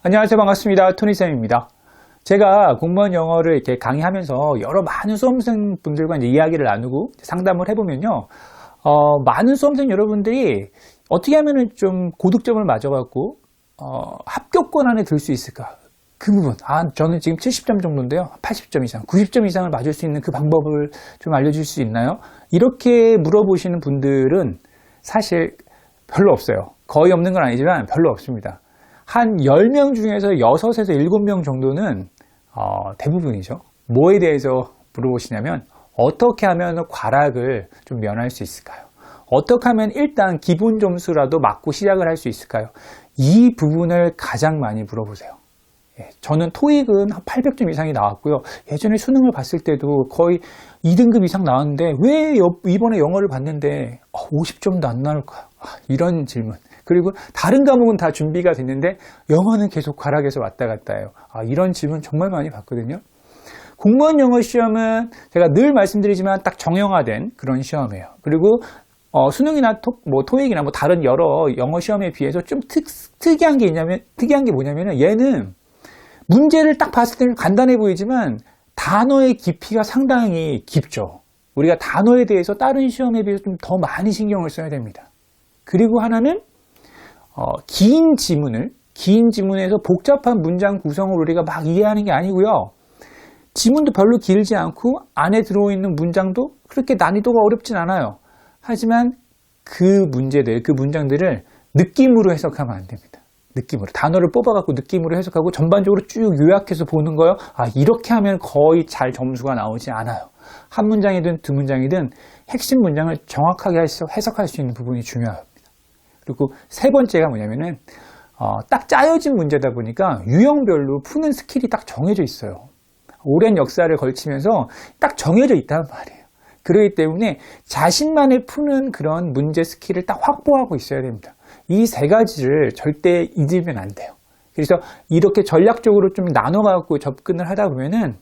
안녕하세요. 반갑습니다. 토니쌤입니다. 제가 공무원 영어를 이렇게 강의하면서 여러 많은 수험생분들과 이제 이야기를 나누고 상담을 해보면요. 많은 수험생 여러분들이 어떻게 하면은 좀 고득점을 맞아갖고, 합격권 안에 들 수 있을까? 그 부분. 저는 지금 70점 정도인데요. 80점 이상, 90점 이상을 맞을 수 있는 그 방법을 좀 알려줄 수 있나요? 이렇게 물어보시는 분들은 사실 별로 없어요. 거의 없는 건 아니지만 별로 없습니다. 한 10명 중에서 6에서 7명 정도는 대부분이죠. 뭐에 대해서 물어보시냐면 어떻게 하면 과락을 좀 면할 수 있을까요? 어떻게 하면 일단 기본 점수라도 맞고 시작을 할 수 있을까요? 이 부분을 가장 많이 물어보세요. 저는 토익은 한 800점 이상이 나왔고요. 예전에 수능을 봤을 때도 거의 2등급 이상 나왔는데 왜 이번에 영어를 봤는데 50점도 안 나올까? 이런 질문. 그리고 다른 과목은 다 준비가 됐는데 영어는 계속 과락해서 왔다 갔다 해요. 이런 질문 정말 많이 받거든요. 공무원 영어 시험은 제가 늘 말씀드리지만 딱 정형화된 그런 시험이에요. 그리고 수능이나 토익이나 다른 여러 영어 시험에 비해서 좀 특이한 게 뭐냐면은 얘는 문제를 딱 봤을 때는 간단해 보이지만 단어의 깊이가 상당히 깊죠. 우리가 단어에 대해서 다른 시험에 비해서 좀 더 많이 신경을 써야 됩니다. 그리고 하나는 긴 지문에서 복잡한 문장 구성을 우리가 막 이해하는 게 아니고요. 지문도 별로 길지 않고 안에 들어있는 문장도 그렇게 난이도가 어렵진 않아요. 하지만 그 문장들을 느낌으로 해석하면 안 됩니다. 느낌으로. 단어를 뽑아갖고 느낌으로 해석하고 전반적으로 쭉 요약해서 보는 거요. 이렇게 하면 거의 잘 점수가 나오지 않아요. 한 문장이든 두 문장이든 핵심 문장을 정확하게 해석할 수 있는 부분이 중요합니다. 그리고 세 번째가 뭐냐면은, 딱 짜여진 문제다 보니까 유형별로 푸는 스킬이 딱 정해져 있어요. 오랜 역사를 걸치면서 딱 정해져 있단 말이에요. 그렇기 때문에 자신만의 푸는 그런 문제 스킬을 딱 확보하고 있어야 됩니다. 이 세 가지를 절대 잊으면 안 돼요. 그래서 이렇게 전략적으로 좀 나눠갖고 접근을 하다 보면은,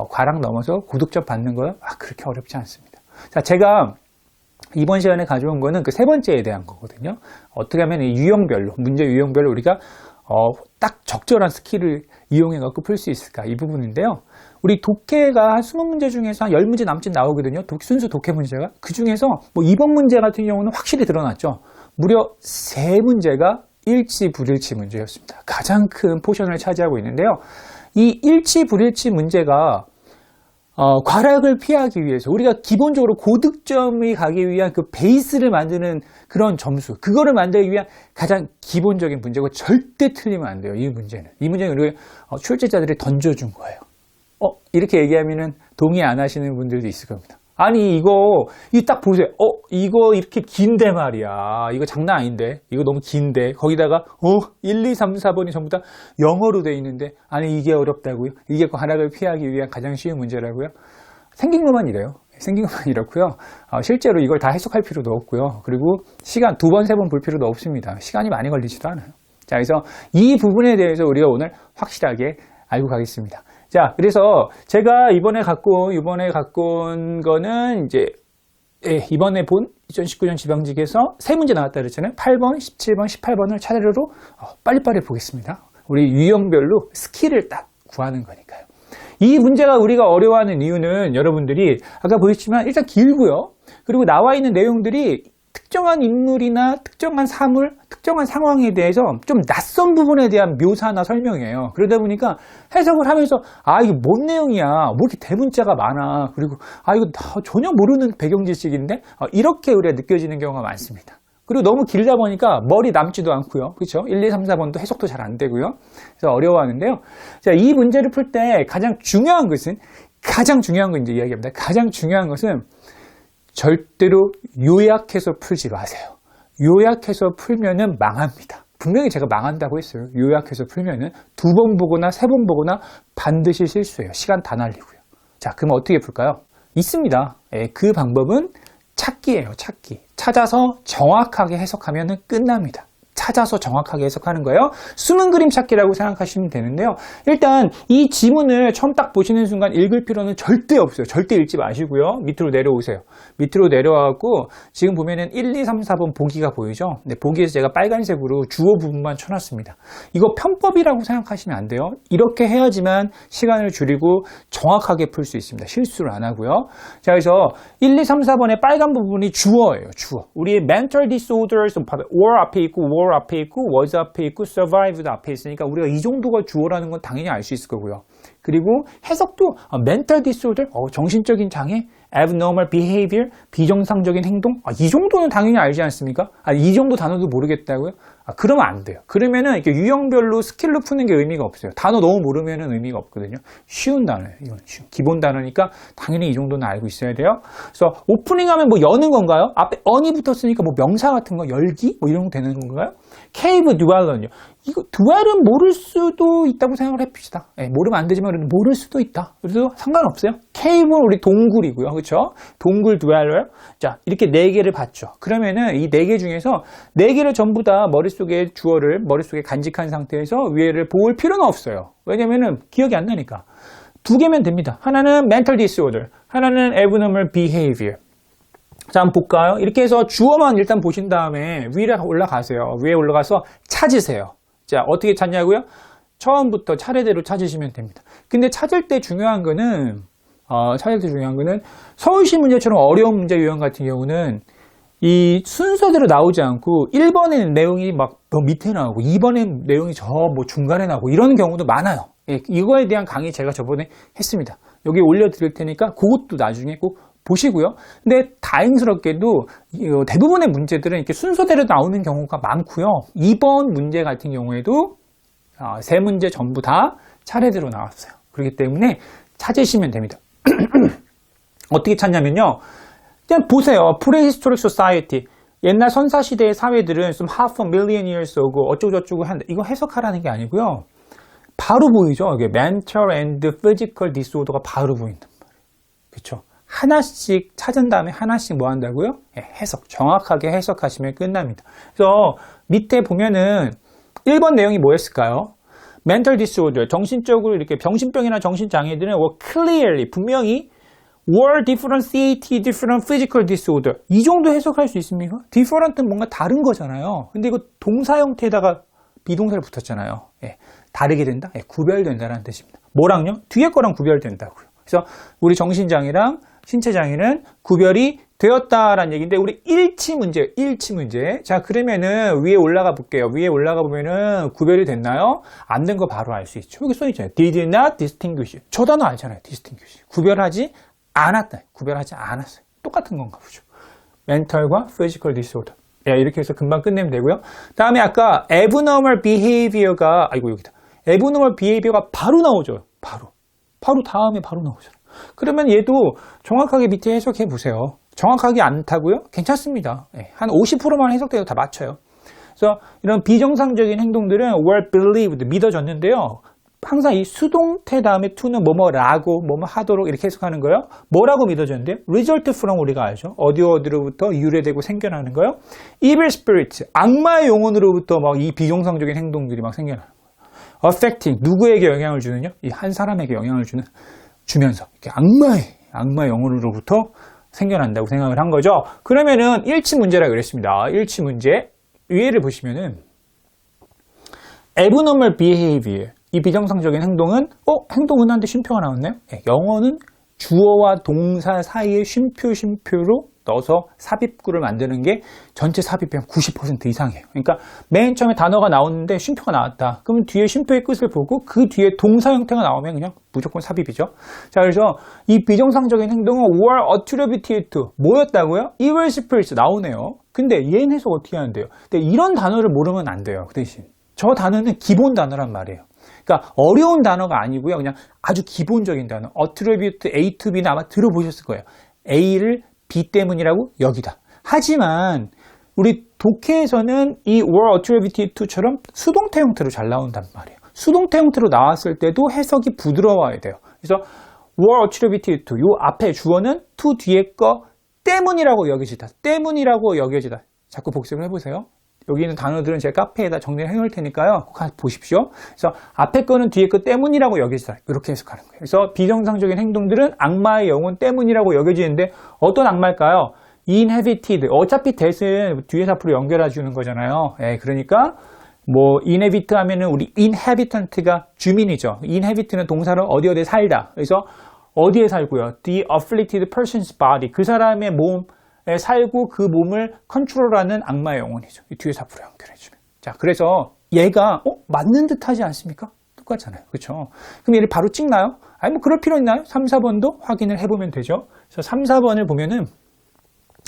과락 넘어서 고득점 받는 거 그렇게 어렵지 않습니다. 자, 제가 이번 시간에 가져온 거는 그 세 번째에 대한 거거든요. 어떻게 하면 문제 유형별로 우리가 딱 적절한 스킬을 이용해 갖고 풀 수 있을까? 이 부분인데요. 우리 독해가 한 20문제 중에서 한 10문제 남짓 나오거든요. 순수 독해 문제가. 그 중에서 이번 문제 같은 경우는 확실히 드러났죠. 무려 3문제가 일치 불일치 문제였습니다. 가장 큰 포션을 차지하고 있는데요. 이 일치 불일치 문제가 과락을 피하기 위해서 우리가 기본적으로 고득점이 가기 위한 그 베이스를 만드는 그런 점수, 그거를 만들기 위한 가장 기본적인 문제고 절대 틀리면 안 돼요. 이 문제는 우리 출제자들이 던져준 거예요. 이렇게 얘기하면은 동의 안 하시는 분들도 있을 겁니다. 아니 이거 딱 보세요. 이거 이렇게 긴데 말이야. 이거 장난 아닌데. 이거 너무 긴데. 거기다가 1, 2, 3, 4번이 전부 다 영어로 돼 있는데 아니 이게 어렵다고요? 이게 과락을 피하기 위한 가장 쉬운 문제라고요? 생긴 것만 이래요. 생긴 것만 이렇고요. 실제로 이걸 다 해석할 필요도 없고요. 그리고 시간 2번, 3번 볼 필요도 없습니다. 시간이 많이 걸리지도 않아요. 자, 그래서 이 부분에 대해서 우리가 오늘 확실하게 알고 가겠습니다. 자, 그래서 제가 이번에 갖고 온 거는 이제, 이번에 본 2019년 지방직에서 3문제 나왔다 그랬잖아요. 8번, 17번, 18번을 차례로 빨리빨리 보겠습니다. 우리 유형별로 스킬을 딱 구하는 거니까요. 이 문제가 우리가 어려워하는 이유는 여러분들이 아까 보셨지만 일단 길고요. 그리고 나와 있는 내용들이 특정한 인물이나 특정한 사물, 특정한 상황에 대해서 좀 낯선 부분에 대한 묘사나 설명이에요. 그러다 보니까 해석을 하면서 이게 뭔 내용이야? 뭐 이렇게 대문자가 많아? 그리고 이거 전혀 모르는 배경 지식인데? 이렇게 우리가 느껴지는 경우가 많습니다. 그리고 너무 길다 보니까 머리 남지도 않고요. 그렇죠? 1, 2, 3, 4번도 해석도 잘 안 되고요. 그래서 어려워하는데요. 자, 이 문제를 풀 때 가장 중요한 거 이제 이야기합니다. 가장 중요한 것은 절대로 요약해서 풀지 마세요. 요약해서 풀면은 망합니다. 분명히 제가 망한다고 했어요. 요약해서 풀면은 2번 보거나 3번 보거나 반드시 실수해요. 시간 다 날리고요. 자, 그럼 어떻게 풀까요? 있습니다. 그 방법은 찾기예요. 찾기. 찾아서 정확하게 해석하면은 끝납니다. 찾아서 정확하게 해석하는 거예요. 숨은 그림 찾기라고 생각하시면 되는데요. 일단 이 지문을 처음 딱 보시는 순간 읽을 필요는 절대 없어요. 절대 읽지 마시고요. 밑으로 내려오세요. 밑으로 내려와갖고 지금 보면은 1, 2, 3, 4번 보기가 보이죠? 네, 보기에서 제가 빨간색으로 주어 부분만 쳐놨습니다. 이거 편법이라고 생각하시면 안 돼요. 이렇게 해야지만 시간을 줄이고 정확하게 풀 수 있습니다. 실수를 안 하고요. 자, 그래서 1, 2, 3, 4번의 빨간 부분이 주어예요. 주어. 우리의 mental disorders, were 앞에 있고, were 앞에 있고, was 앞에 있고, survived 앞에 있으니까 우리가 이 정도가 주어라는 건 당연히 알 수 있을 거고요. 그리고 해석도 mental disorder, 정신적인 장애, abnormal behavior, 비정상적인 행동, 이 정도는 당연히 알지 않습니까? 이 정도 단어도 모르겠다고요? 그러면 안 돼요. 그러면은 이렇게 유형별로 스킬로 푸는 게 의미가 없어요. 단어 너무 모르면은 의미가 없거든요. 쉬운 단어예요. 이건 기본 단어니까 당연히 이 정도는 알고 있어야 돼요. 그래서 오프닝 하면 뭐 여는 건가요? 앞에 on이 붙었으니까 뭐 명사 같은 거 열기? 뭐 이런 거 되는 건가요? cave dweller요. 이거 dwell은 모를 수도 있다고 생각을 해봅시다. 모르면 안 되지만 모를 수도 있다. 그래도 상관없어요. cave는 우리 동굴이고요. 그렇죠? 동굴 dweller. 자, 이렇게 4개를 봤죠. 그러면은 이 4개 중에서 4개를 전부 다 머릿속에 주어를 머릿속에 간직한 상태에서 위에를 볼 필요는 없어요. 왜냐면은 기억이 안 나니까. 2개면 됩니다. 하나는 mental disorder, 하나는 abnormal behavior. 자, 한번 볼까요? 이렇게 해서 주어만 일단 보신 다음에 위에 올라가세요. 위에 올라가서 찾으세요. 자, 어떻게 찾냐고요? 처음부터 차례대로 찾으시면 됩니다. 근데 찾을 때 중요한 거는 서울시 문제처럼 어려운 문제 유형 같은 경우는 이 순서대로 나오지 않고 1번의 내용이 막 밑에 나오고 2번의 내용이 저 뭐 중간에 나오고 이런 경우도 많아요. 이거에 대한 강의 제가 저번에 했습니다. 여기 올려드릴 테니까 그것도 나중에 꼭 보시고요. 근데 다행스럽게도 대부분의 문제들은 이렇게 순서대로 나오는 경우가 많고요. 2번 문제 같은 경우에도 3문제 전부 다 차례대로 나왔어요. 그렇기 때문에 찾으시면 됩니다. 어떻게 찾냐면요. 그냥 보세요. Prehistoric Society. 옛날 선사시대의 사회들은 some half a million years ago 어쩌고저쩌고 한다. 이거 해석하라는 게 아니고요. 바로 보이죠? 이게 mental and physical disorder가 바로 보인단 말이에요. 그렇죠? 하나씩 찾은 다음에 하나씩 뭐 한다고요? 해석. 정확하게 해석하시면 끝납니다. 그래서 밑에 보면은 1번 내용이 뭐였을까요? mental disorder. 정신적으로 이렇게 정신병이나 정신장애들은 clearly, 분명히 were differentiated different physical disorder. 이 정도 해석할 수 있습니까? different는 뭔가 다른 거잖아요. 근데 이거 동사 형태에다가 비동사를 붙였잖아요. 다르게 된다? 구별된다라는 뜻입니다. 뭐랑요? 뒤에 거랑 구별된다고요. 그래서 우리 정신장애랑 신체장애는 구별이 되었다라는 얘기인데 우리 일치 문제. 자, 그러면은 위에 올라가 볼게요. 위에 올라가 보면은 구별이 됐나요? 안 된 거 바로 알 수 있죠. 여기 써 있잖아요. Did not distinguish. 저 단어 알잖아요. distinguish. 구별하지 않았다. 구별하지 않았어요. 똑같은 건가 보죠. mental과 physical disorder. 이렇게 해서 금방 끝내면 되고요. 다음에 아까 abnormal behavior가 여기다. abnormal behavior가 바로 나오죠. 바로 다음에 바로 나오잖아요. 그러면 얘도 정확하게 밑에 해석해 보세요. 정확하게 않다고요? 괜찮습니다. 한 50%만 해석돼도 다 맞춰요. 그래서 이런 비정상적인 행동들은 were believed, 믿어졌는데요. 항상 이 수동태 다음에 to는 뭐뭐라고, 뭐뭐 하도록 이렇게 해석하는 거예요. 뭐라고 믿어졌는데요? result from 우리가 알죠. 어디로부터 유래되고 생겨나는 거예요. evil spirit, 악마의 영혼으로부터 막 이 비정상적인 행동들이 막 생겨나는 거예요. affecting, 누구에게 영향을 주느냐? 이 한 사람에게 영향을 주면서 이렇게 악마의 영혼으로부터 생겨난다고 생각을 한 거죠. 그러면은 일치 문제라 그랬습니다. 일치 문제 위에를 보시면은 abnormal behavior, 이 비정상적인 행동은 행동은 한데 쉼표가 나왔네요. 영어는 주어와 동사 사이에 쉼표로 넣어서 삽입구를 만드는 게 전체 삽입의 한 90% 이상이에요. 그러니까 맨 처음에 단어가 나오는데 쉼표가 나왔다. 그러면 뒤에 쉼표의 끝을 보고 그 뒤에 동사 형태가 나오면 그냥 무조건 삽입이죠. 자, 그래서 이 비정상적인 행동은 were attributed to 뭐였다고요? evil spirits 나오네요. 근데 얘는 해석 어떻게 하는데요? 근데 이런 단어를 모르면 안 돼요. 그 대신 저 단어는 기본 단어란 말이에요. 그러니까 어려운 단어가 아니고요. 그냥 아주 기본적인 단어. attribute A to B는 아마 들어보셨을 거예요. A를 B 때문이라고 여기다. 하지만 우리 독해에서는 이 were attributed to처럼 수동태 형태로 잘 나온단 말이에요. 수동태 형태로 나왔을 때도 해석이 부드러워야 돼요. 그래서 were attributed to, 요 앞에 주어는 to 뒤에 거 때문이라고 여겨지다. 자꾸 복습을 해보세요. 여기 있는 단어들은 제가 카페에다 정리를 해놓을 테니까요. 꼭 보십시오. 그래서 앞에 거는 뒤에 거 때문이라고 여기서 이렇게 해석하는 거예요. 그래서 비정상적인 행동들은 악마의 영혼 때문이라고 여겨지는데 어떤 악마일까요? inhabited. 어차피 that은 뒤에서 앞으로 연결해 주는 거잖아요. 예, 그러니까 뭐 inhabit 하면은 우리 inhabitant가 주민이죠. inhabit는 동사로 어디에 살다. 그래서 어디에 살고요? The afflicted person's body. 그 사람의 몸에 살고 그 몸을 컨트롤하는 악마의 영혼이죠. 이 뒤에서 앞으로 연결해주면. 자, 그래서 얘가 맞는 듯 하지 않습니까? 똑같잖아요. 그렇죠? 그럼 얘를 바로 찍나요? 아니 뭐 그럴 필요 있나요? 3, 4번도 확인을 해보면 되죠. 그래서 3, 4번을 보면은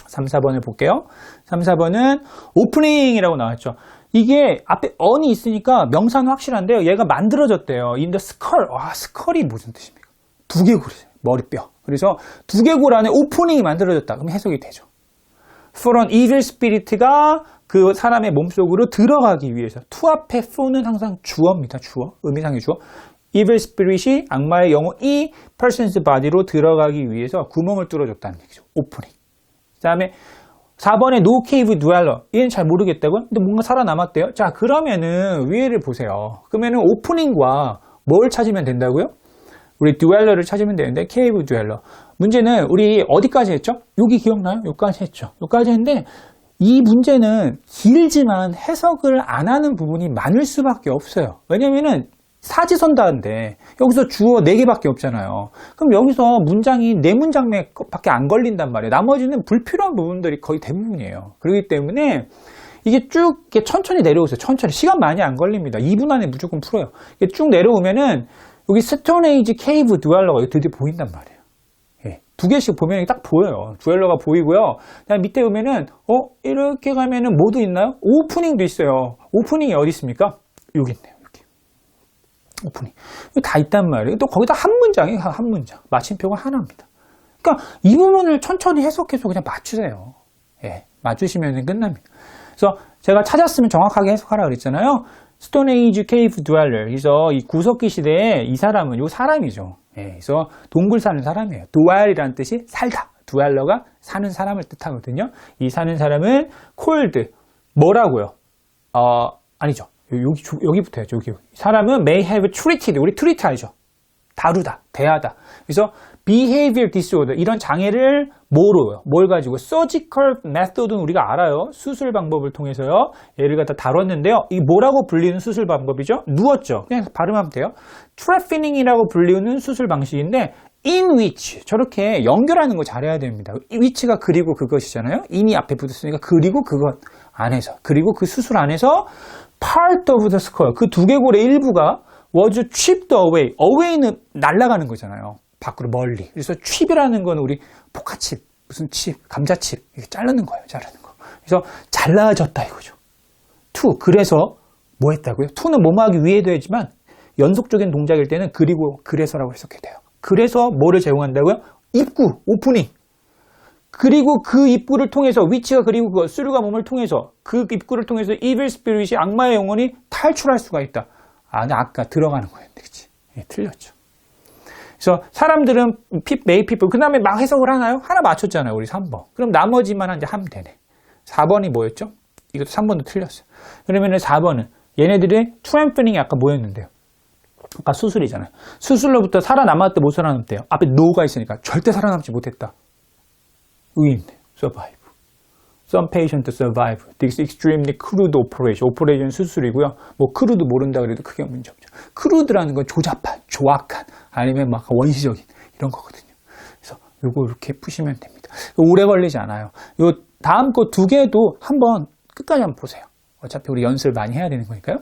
3, 4번을 볼게요. 3, 4번은 오프닝이라고 나왔죠. 이게 앞에 on이 있으니까 명사는 확실한데요. 얘가 만들어졌대요. in the skull. 와, skull이 무슨 뜻입니까? 두개골이에요. 머리뼈. 그래서 두개골 안에 오프닝이 만들어졌다. 그럼 해석이 되죠. For an evil spirit가 그 사람의 몸속으로 들어가기 위해서. to 앞에 for는 항상 주어입니다. 주어. 의미상의 주어. evil spirit이 악마의 영혼이 person's body로 들어가기 위해서 구멍을 뚫어줬다는 얘기죠. 오프닝. 그 다음에 4번에 no cave dweller. 얘는 잘 모르겠다고요? 근데 뭔가 살아남았대요. 자, 그러면은 위에를 보세요. 그러면은 오프닝과 뭘 찾으면 된다고요? 우리 dweller를 찾으면 되는데 cave dweller. 문제는 우리 어디까지 했죠? 여기 기억나요? 여기까지 했죠. 여기까지 했는데 이 문제는 길지만 해석을 안 하는 부분이 많을 수밖에 없어요. 왜냐면은 사지선다인데 여기서 주어 4개밖에 없잖아요. 그럼 여기서 문장이 4문장밖에 안 걸린단 말이에요. 나머지는 불필요한 부분들이 거의 대부분이에요. 그렇기 때문에 이게 쭉 이렇게 천천히 내려오세요. 천천히. 시간 많이 안 걸립니다. 2분 안에 무조건 풀어요. 이게 쭉 내려오면은 여기 스톤에이지 케이브 듀얼러가 드디어 보인단 말이에요. 예. 2개씩 보면 딱 보여요. 듀얼러가 보이고요. 그다음 밑에 보면은 이렇게 가면은 뭐도 있나요? 오프닝도 있어요. 오프닝이 어디 있습니까? 여기 있네요. 오프닝. 다 있단 말이에요. 또 거기다 한 문장이에요. 한 문장. 마침표가 하나입니다. 그러니까 이 부분을 천천히 해석해서 그냥 맞추세요. 예, 맞추시면 끝납니다. 그래서 제가 찾았으면 정확하게 해석하라 그랬잖아요. 스톤에이지 케이브 듀얼러. 그래서 이 구석기 시대에 이 사람은 요 사람이죠. 예, 그래서 동굴 사는 사람이에요. 듀얼이라는 뜻이 살다. 듀얼러가 사는 사람을 뜻하거든요. 이 사는 사람은 콜드. 뭐라고요? 아니죠. 여기부터 해야죠. 여기. 사람은 may have treated. 우리 treat 알죠? 다루다, 대하다. 그래서 behavior disorder. 이런 장애를 뭐로요? 뭘 가지고? surgical method는 우리가 알아요. 수술 방법을 통해서요. 얘를 갖다 다뤘는데요. 이 뭐라고 불리는 수술 방법이죠? 누웠죠. 그냥 발음하면 돼요. trephining이라고 불리는 수술 방식인데 in which. 저렇게 연결하는 거 잘해야 됩니다. 이 which가 그리고 그것이잖아요. in이 앞에 붙었으니까 그리고 그것 안에서. 그리고 그 수술 안에서 part of the skull, 그 두개골의 일부가 was chipped away. away는 날아가는 거잖아요. 밖으로 멀리. 그래서 chip이라는 건 우리 포카칩, 무슨 칩, 감자칩, 이렇게 자르는 거예요. 자르는 거. 그래서 잘라졌다 이거죠. to. 그래서 뭐 했다고요? to는 뭐뭐하기 위해 되지만 연속적인 동작일 때는 그리고 그래서라고 해석해야 돼요. 그래서 뭐를 제공한다고요? 입구, 오프닝. 그리고 그 입구를 통해서 위치가 그리고 그 수류가 몸을 통해서 그 입구를 통해서 evil spirit이 악마의 영혼이 탈출할 수가 있다. 아까 들어가는 거였는데 그치? 예, 틀렸죠. 그래서 사람들은 may people 그 다음에 막 해석을 하나요? 하나 맞췄잖아요. 우리 3번. 그럼 나머지만 이제 하면 되네. 4번이 뭐였죠? 이것도 3번도 틀렸어요. 그러면은 4번은 얘네들의 트램플링이 아까 뭐였는데요? 아까 수술이잖아요. 수술로부터 살아남았대 못 살아남대요. 앞에 no가 있으니까 절대 살아남지 못했다. 의인데, survive. Some patient survive. This extremely crude operation. 오퍼레이션 수술이고요. 뭐 crude 모른다 그래도 크게 문제 없죠. crude라는 건 조잡한, 조악한, 아니면 막 원시적인 이런 거거든요. 그래서 요거 이렇게 푸시면 됩니다. 오래 걸리지 않아요. 요 다음 거 2개도 한번 끝까지 한번 보세요. 어차피 우리 연습을 많이 해야 되는 거니까요.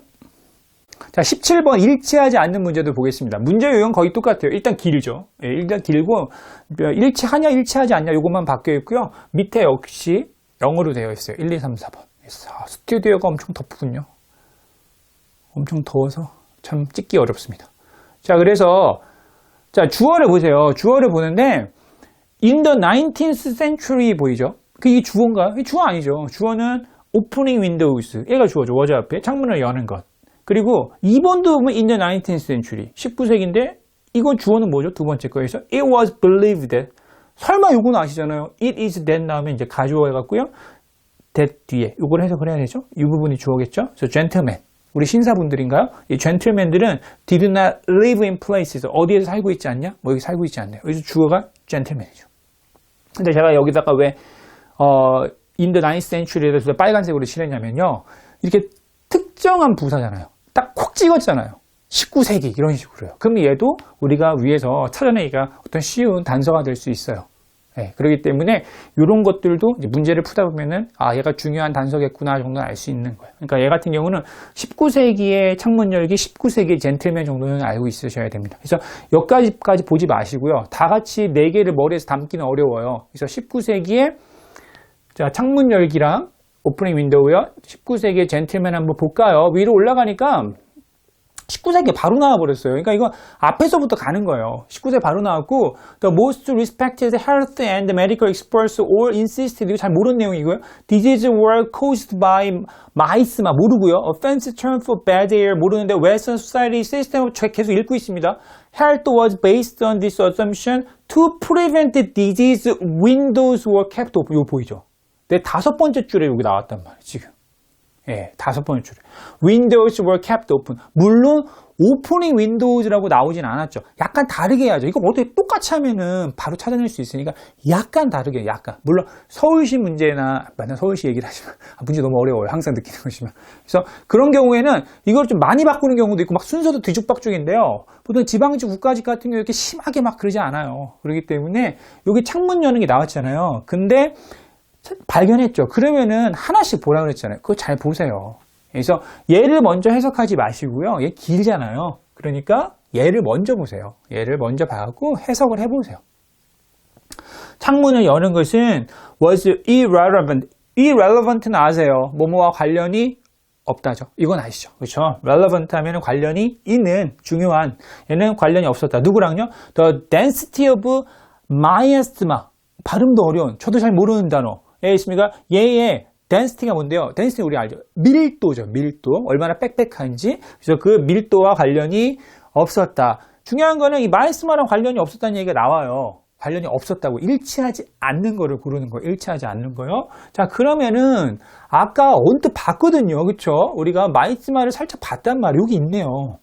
자, 17번 일치하지 않는 문제도 보겠습니다. 문제 요령 거의 똑같아요. 일단 길죠. 예, 일단 길고 일치하냐 일치하지 않냐 요것만 바뀌어 있고요. 밑에 역시 영어로 되어 있어요. 1, 2, 3, 4번. 스튜디오가 엄청 덥군요. 엄청 더워서 참 찍기 어렵습니다. 자, 그래서 자, 주어를 보세요. 주어를 보는데 in the 19th century 보이죠? 그게 주어인가요? 이게 주어 아니죠. 주어는 opening windows. 얘가 주어죠. was 앞에 창문을 여는 것. 그리고 2번도 보면 in the 19th century. 19세기인데 이건 주어는 뭐죠? 두 번째 거에서 it was believed that. 설마 이건 아시잖아요. it is that 나오면 이제 가주어 해갖고요. that 뒤에 이걸 해석을 해야 되죠. 이 부분이 주어겠죠. 그래서 gentleman. 우리 신사분들인가요? 이 gentleman들은 did not live in places. 어디에서 살고 있지 않냐? 뭐 여기 살고 있지 않네요. 그래서 주어가 gentleman이죠. 근데 제가 여기다가 왜 in the 9th century에 대해서 빨간색으로 칠했냐면요. 이렇게 특정한 부사잖아요. 딱 콕 찍었잖아요. 19세기 이런 식으로요. 그럼 얘도 우리가 위에서 찾아내기가 어떤 쉬운 단서가 될 수 있어요. 네, 그렇기 때문에 이런 것들도 이제 문제를 풀다 보면은 아 얘가 중요한 단서겠구나 정도는 알 수 있는 거예요. 그러니까 얘 같은 경우는 19세기의 창문 열기, 19세기의 젠틀맨 정도는 알고 있으셔야 됩니다. 그래서 여기까지 보지 마시고요. 다 같이 4개를 머리에서 담기는 어려워요. 그래서 19세기의 자, 창문 열기랑 오프닝 윈도우요. 19세기의 젠틀맨 한번 볼까요? 위로 올라가니까 19세기에 바로 나와버렸어요. 그러니까 이거 앞에서부터 가는 거예요. 19세기 바로 나왔고 The most respected health and medical experts all insisted 이거 잘 모르는 내용이고요. Diseases were caused by mice 모르고요. Offensive term for bad air 모르는데 Western society system 계속 읽고 있습니다. Health was based on this assumption to prevent disease windows were kept open. 이거 보이죠? 내 5번째 줄에 여기 나왔단 말이에요. 지금. 예, 5번째 줄에. Windows were kept open. 물론 오프닝 윈도우즈라고 나오진 않았죠. 약간 다르게 해야죠. 이거 어떻게 똑같이 하면은 바로 찾아낼 수 있으니까 약간 다르게 약간. 물론 서울시 문제나 맞나 서울시 얘기를 하지만 문제 너무 어려워요. 항상 느끼는 것이면. 그래서 그런 경우에는 이걸 좀 많이 바꾸는 경우도 있고 막 순서도 뒤죽박죽인데요. 보통 지방지 국가직 같은 경우 이렇게 심하게 막 그러지 않아요. 그렇기 때문에 여기 창문 여는 게 나왔잖아요. 근데 발견했죠. 그러면은 하나씩 보라 그랬잖아요. 그거 잘 보세요. 그래서 얘를 먼저 해석하지 마시고요. 얘 길잖아요. 그러니까 얘를 먼저 보세요. 얘를 먼저 봐갖고 해석을 해보세요. 창문을 여는 것은 was irrelevant. irrelevant는 아세요. 뭐뭐와 관련이 없다죠. 이건 아시죠. 그렇죠? relevant 하면 관련이 있는 중요한 얘는 관련이 없었다. 누구랑요? The density of miasma. 발음도 어려운 저도 잘 모르는 단어. 예, 있습니까? 얘의 density가 뭔데요? density 우리 알죠? 밀도죠. 밀도. 얼마나 빽빽한지. 그래서 그 밀도와 관련이 없었다. 중요한 거는 이 마이스마랑 관련이 없었다는 얘기가 나와요. 관련이 없었다고. 일치하지 않는 거를 고르는 거예요. 일치하지 않는 거요. 자, 그러면은 아까 언뜻 봤거든요. 그쵸? 우리가 마이스마를 살짝 봤단 말이에요. 여기 있네요.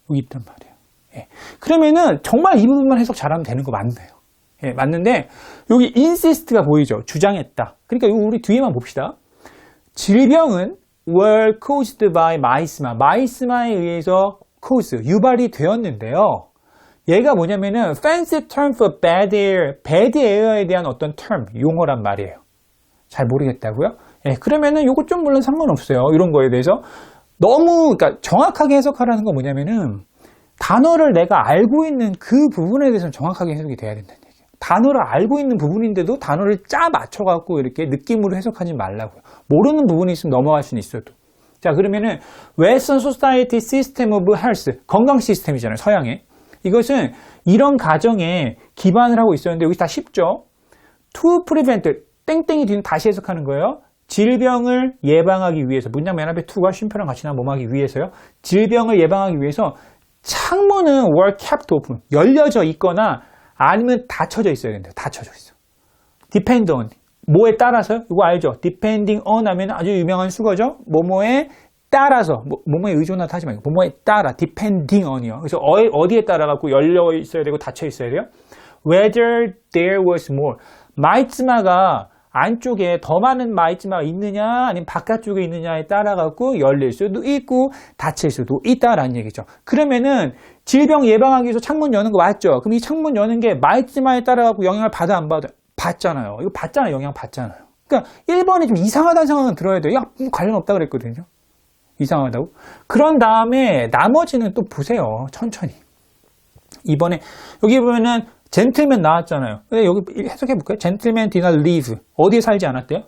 여기 있단 말이에요. 예. 그러면은 정말 이 부분만 해석 잘하면 되는 거 맞네요. 예, 맞는데 여기 insist가 보이죠? 주장했다. 그러니까 우리 뒤에만 봅시다. 질병은 were caused by 마이스마. 마이스마에 의해서 cause, 유발이 되었는데요. 얘가 뭐냐면은 fancy term for bad air, bad air에 대한 어떤 term, 용어란 말이에요. 잘 모르겠다고요? 예, 그러면은 요거 좀 물론 상관없어요. 이런 거에 대해서 너무 그러니까 정확하게 해석하라는 건 뭐냐면은 단어를 내가 알고 있는 그 부분에 대해서는 정확하게 해석이 돼야 된다는 얘기예요. 단어를 알고 있는 부분인데도 단어를 짜 맞춰갖고 이렇게 느낌으로 해석하지 말라고요. 모르는 부분이 있으면 넘어갈 수는 있어도. 자, 그러면은 Western Society System of Health, 건강 시스템이잖아요. 서양의. 이것은 이런 가정에 기반을 하고 있었는데 여기 다 쉽죠. To prevent, 땡땡이 뒤는 다시 해석하는 거예요. 질병을 예방하기 위해서, 문장 맨 앞에 to가 쉼표랑 같이 나면 뭐하기 위해서요. 질병을 예방하기 위해서 창문은 were kept open, 열려져 있거나 아니면 닫혀져 있어야 된대요. 닫혀져 있어. Depend on. 뭐에 따라서요? 이거 알죠? Depending on 하면 아주 유명한 수거죠? 뭐뭐에 따라서. 뭐뭐에 의존하다 하지 말고. 뭐뭐에 따라. Depending on이요. 그래서 어디에 따라 갖고 열려 있어야 되고 닫혀 있어야 돼요? Whether there was more. 마이츠마가 안쪽에 더 많은 마이츠마가 있느냐 아니면 바깥쪽에 있느냐에 따라 갖고 열릴 수도 있고 닫힐 수도 있다라는 얘기죠. 그러면은 질병 예방하기 위해서 창문 여는 거 맞죠? 그럼 이 창문 여는 게 마이츠마에 따라 갖고 영향을 받아 안 받아? 받잖아요. 이거 받잖아요. 영향 받잖아요. 그러니까 1번이 좀 이상하다는 생각은 들어야 돼요. 야, 관련 없다 그랬거든요. 이상하다고. 그런 다음에 나머지는 또 보세요. 천천히. 이번에 여기 보면은 젠틀맨 나왔잖아요. 여기 해석해 볼까요? 젠틀맨 did not live. 어디에 살지 않았대요?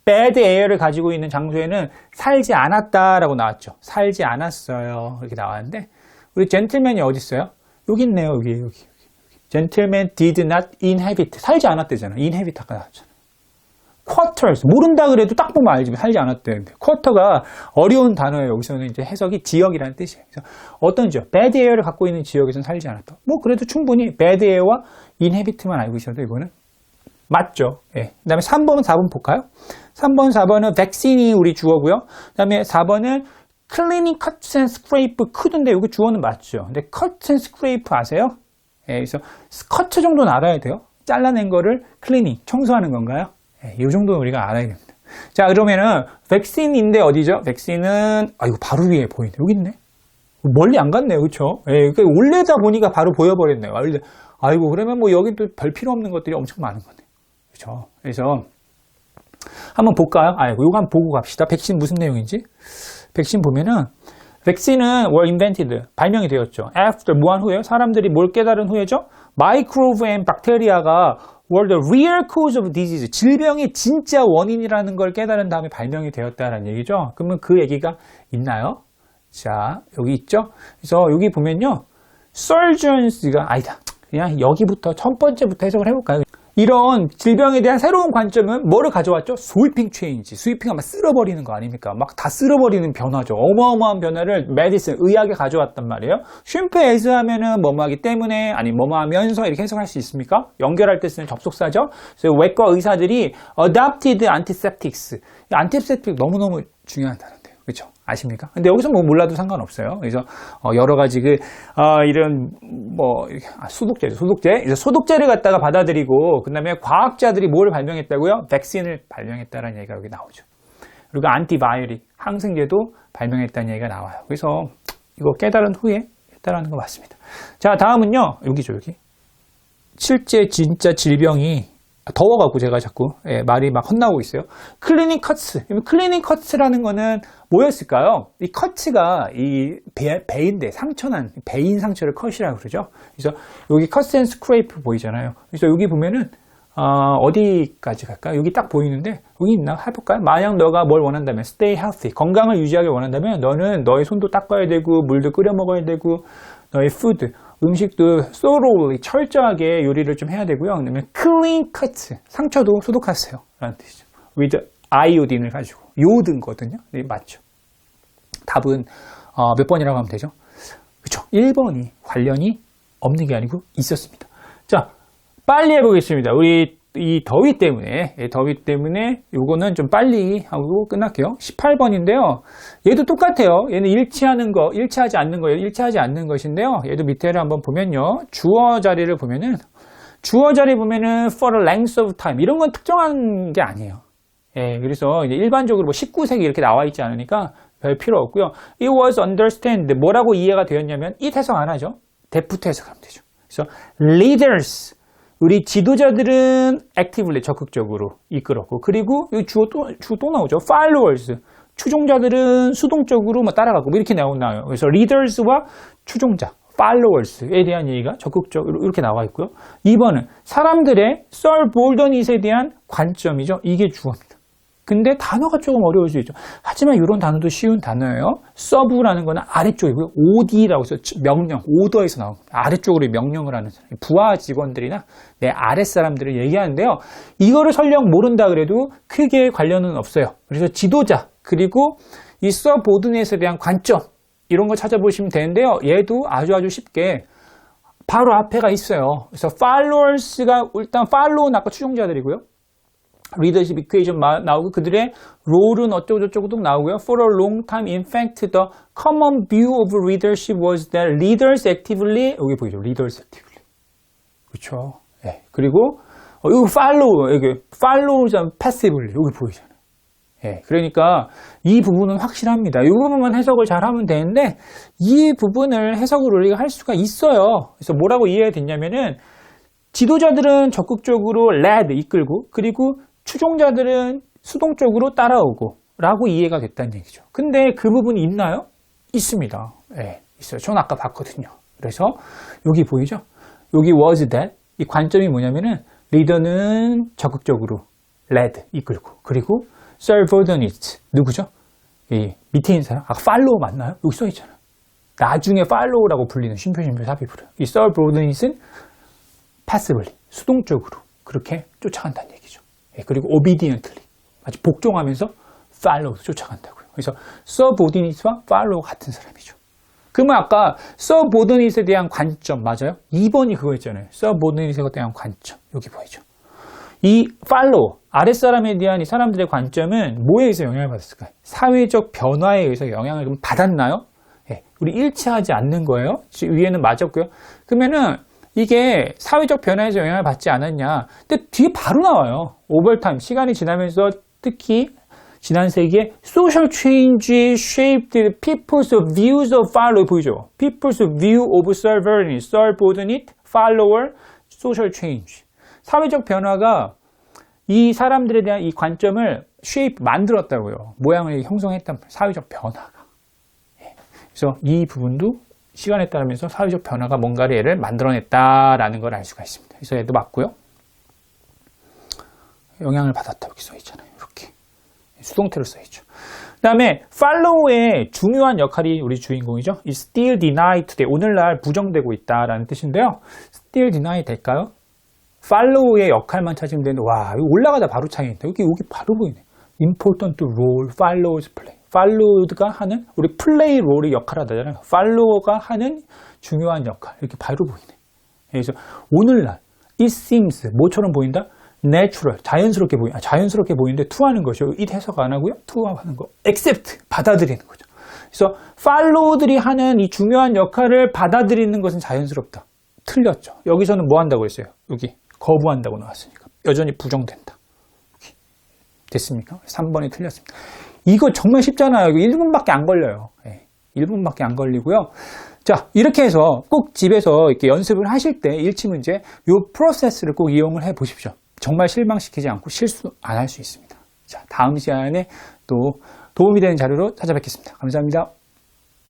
bad air를 가지고 있는 장소에는 살지 않았다라고 나왔죠. 살지 않았어요. 이렇게 나왔는데 우리 젠틀맨이 어디 있어요? 여기 있네요. 여기. 젠틀맨 did not inhabit. 살지 않았대잖아요. inhabit 아까 나왔잖아요. quarters. 모른다 그래도 딱 보면 알지만 살지 않았대는데. quarter가 어려운 단어예요. 여기서는 이제 해석이 지역이라는 뜻이에요. 그래서 어떤 지역, bad air를 갖고 있는 지역에서는 살지 않았다. 뭐 그래도 충분히 bad air와 inhabit만 알고 있어도 이거는 맞죠? 예. 그 다음에 3번, 4번 볼까요? 3번, 4번은 vaccine이 우리 주어고요. 그 다음에 4번은 cleaning cuts and scrape could인데 여기 주어는 맞죠? 근데 cut and scrape 아세요? 예, 그래서 cut 정도는 알아야 돼요. 잘라낸 거를 cleaning, 청소하는 건가요? 예, 이 정도는 우리가 알아야 됩니다. 자, 그러면은 vaccine인데 어디죠? vaccine은 이거 바로 위에 보이네. 여기 있네. 멀리 안 갔네요. 그렇죠? 예, 그러니까 올려다 보니까 바로 보여버렸네요. 아이고, 그러면 뭐 여기 또 별 필요 없는 것들이 엄청 많은 거네. 그렇죠? 그래서 한번 볼까요? 이거 한번 보고 갑시다. 백신 무슨 내용인지. 백신 보면은 vaccine은 were invented, 발명이 되었죠. After, 뭐한 후에요? 사람들이 뭘 깨달은 후에죠? Microbe and bacteria가 were the real cause of disease, 질병의 진짜 원인이라는 걸 깨달은 다음에 발명이 되었다는 얘기죠. 그러면 그 얘기가 있나요? 자, 여기 있죠? 그래서 여기 보면요. surgeons가 아니다. 그냥 여기부터 첫 번째부터 해석을 해볼까요? 이런 질병에 대한 새로운 관점은 뭐를 가져왔죠? sweeping change. 스위핑하면 쓸어버리는 거 아닙니까? 막 다 쓸어버리는 변화죠. 어마어마한 변화를 메디슨, 의학에 가져왔단 말이에요. 쉼프 as 하면은 뭐뭐하기 때문에, 아니 뭐뭐 하면서 이렇게 해석할 수 있습니까? 연결할 때 쓰는 접속사죠. 그래서 외과 의사들이 adopted antiseptics. antiseptic 너무너무 중요한 단어인데요. 그렇죠? 아십니까? 근데 여기서 뭐 몰라도 상관없어요. 그래서 여러 가지 이런 뭐 소독제죠. 소독제를 갖다가 받아들이고 그다음에 과학자들이 뭘 발명했다고요? 백신을 발명했다라는 얘기가 여기 나오죠. 그리고 안티바이오틱 항생제도 발명했다는 얘기가 나와요. 그래서 이거 깨달은 후에 했다라는 거 맞습니다. 자, 다음은요. 여기죠, 여기. 실제 진짜 질병이 더워갖고 제가 자꾸 말이 막 헛나오고 있어요. 클리닝 커츠. 클리닝 커츠라는 거는 뭐였을까요? 이 커츠가 이 배인데 상처난 배인 상처를 컷이라고 그러죠. 그래서 여기 커츠 앤 스크레이프 보이잖아요. 그래서 여기 보면은 어디까지 갈까요? 여기 딱 보이는데 여기 있나? 해볼까요? 만약 너가 뭘 원한다면 stay healthy, 건강을 유지하길 원한다면 너는 너의 손도 닦아야 되고 물도 끓여 먹어야 되고 너의 food, 음식도 thoroughly, 철저하게 요리를 좀 해야 되고요. 그다음에 clean cut, 상처도 소독하세요 라는 뜻이죠. with iodine을 가지고 요오드거든요. 네, 맞죠. 답은 몇 번이라고 하면 되죠? 그렇죠. 1번이 관련이 없는 게 아니고 있었습니다. 자, 빨리 해보겠습니다. 우리 이 더위 때문에 요거는 좀 빨리 하고 끝날게요. 18번인데요. 얘도 똑같아요. 얘는 일치하지 않는 것인데요. 얘도 밑에를 한번 보면요. 주어 자리를 보면은 for a length of time 이런 건 특정한 게 아니에요. 예, 그래서 이제 일반적으로 뭐 19세기 이렇게 나와 있지 않으니까 별 필요 없고요. It was understood. 뭐라고 이해가 되었냐면 it 해석 안 하죠. that부터 해석하면 되죠. 그래서 leaders, 우리 지도자들은 actively, 적극적으로 이끌었고, 그리고 여기 주어 또 나오죠. followers, 추종자들은 수동적으로 뭐 따라가고 뭐 이렇게 나와요. 그래서 leaders와 추종자, followers에 대한 얘기가 적극적으로 이렇게 나와 있고요. 2번은 사람들의 subordinate에 대한 관점이죠. 이게 주어입니다. 근데 단어가 조금 어려울 수 있죠. 하지만 이런 단어도 쉬운 단어예요. 서브라는 거는 아래쪽이고요. OD라고 해서 명령, 오더에서 나온 아래쪽으로 명령을 하는 사람, 부하 직원들이나 내 아랫사람들을 얘기하는데요. 이거를 설령 모른다 그래도 크게 관련은 없어요. 그래서 지도자, 그리고 이 서브오디네이트에 대한 관점, 이런 거 찾아보시면 되는데요. 얘도 아주 쉽게 바로 앞에가 있어요. 그래서 followers가 일단 follow는 아까 추종자들이고요. 리더십 이퀘이션 나오고 그들의 롤은 어쩌고저쩌고도 나오고요. For a long time, in fact, the common view of leadership was that leaders actively, 여기 보이죠? leaders actively. 그렇죠. 네. 그리고 여기 follow, passively, 여기 보이잖아요. 예, 그러니까 이 부분은 확실합니다. 이 부분만 해석을 잘하면 되는데 이 부분을 해석을 우리가 할 수가 있어요. 그래서 뭐라고 이해가 됐냐면은 지도자들은 적극적으로 lead, 이끌고, 그리고 추종자들은 수동적으로 따라오고 라고 이해가 됐다는 얘기죠. 근데 그 부분이 있나요? 있습니다. 예, 있어요. 전 아까 봤거든요. 그래서 여기 보이죠? 여기 was that, 이 관점이 뭐냐면은 리더는 적극적으로 lead, 이끌고, 그리고 subordinate, 누구죠? 이 밑에 있는 사람, 아까 follow 맞나요? 여기 써있잖아요. 나중에 follow라고 불리는 쉼표 삽입으로. 이 subordinate는 passively, 수동적으로 그렇게 쫓아간다는 얘기죠. 예, 그리고 obediently, 아주 복종하면서 follow, 쫓아간다고요. 그래서 subordinate와 follow 같은 사람이죠. 그러면 아까 subordinate에 대한 관점 맞아요? 2번이 그거였잖아요. subordinate에 대한 관점, 여기 보이죠. 이 팔로우, 아랫사람에 대한 이 사람들의 관점은 뭐에 의해서 영향을 받았을까요? 사회적 변화에 의해서 영향을 좀 받았나요? 예, 우리 일치하지 않는 거예요. 위에는 맞았고요. 그러면은 이게 사회적 변화에서 영향을 받지 않았냐. 근데 뒤에 바로 나와요. 오버타임, 시간이 지나면서 특히 지난 세기에 social change shaped people's views of follower 보이죠? people's view of servant, subordinate, follower, social change. 사회적 변화가 이 사람들에 대한 이 관점을 shape 만들었다고요. 모양을 형성했단 말이에요. 사회적 변화가. 그래서 이 부분도 시간에 따르면서 사회적 변화가 뭔가를 얘를 만들어냈다라는 걸 알 수가 있습니다. 그래서 얘도 맞고요. 영향을 받았다 이렇게 써있잖아요. 이렇게 수동태로 써있죠. 그 다음에 follow의 중요한 역할이 우리 주인공이죠. 이 still denied today, 오늘날 부정되고 있다라는 뜻인데요. still denied 될까요? follow의 역할만 찾으면 되는데 와 이거 올라가다 바로 차이인데 여기 바로 보이네. important role, follows play. followed가 하는 우리 play 롤의 역할을 하잖아요. follow가 하는 중요한 역할 이렇게 바로 보이네. 그래서 오늘날 it seems 뭐처럼 보인다? natural 자연스럽게 보이는데 to 하는 것이요. it 해석 안 하고요. to 하는 거 accept 받아들이는 거죠. 그래서 follow들이 하는 이 중요한 역할을 받아들이는 것은 자연스럽다. 틀렸죠. 여기서는 뭐 한다고 했어요? 여기 거부한다고 나왔으니까 여전히 부정된다. 됐습니까? 3번이 틀렸습니다. 이거 정말 쉽잖아요. 이거 1분밖에 안 걸려요. 1분밖에 안 걸리고요. 자, 이렇게 해서 꼭 집에서 이렇게 연습을 하실 때 일치 문제 이 프로세스를 꼭 이용을 해 보십시오. 정말 실망시키지 않고 실수 안 할 수 있습니다. 자, 다음 시간에 또 도움이 되는 자료로 찾아뵙겠습니다. 감사합니다.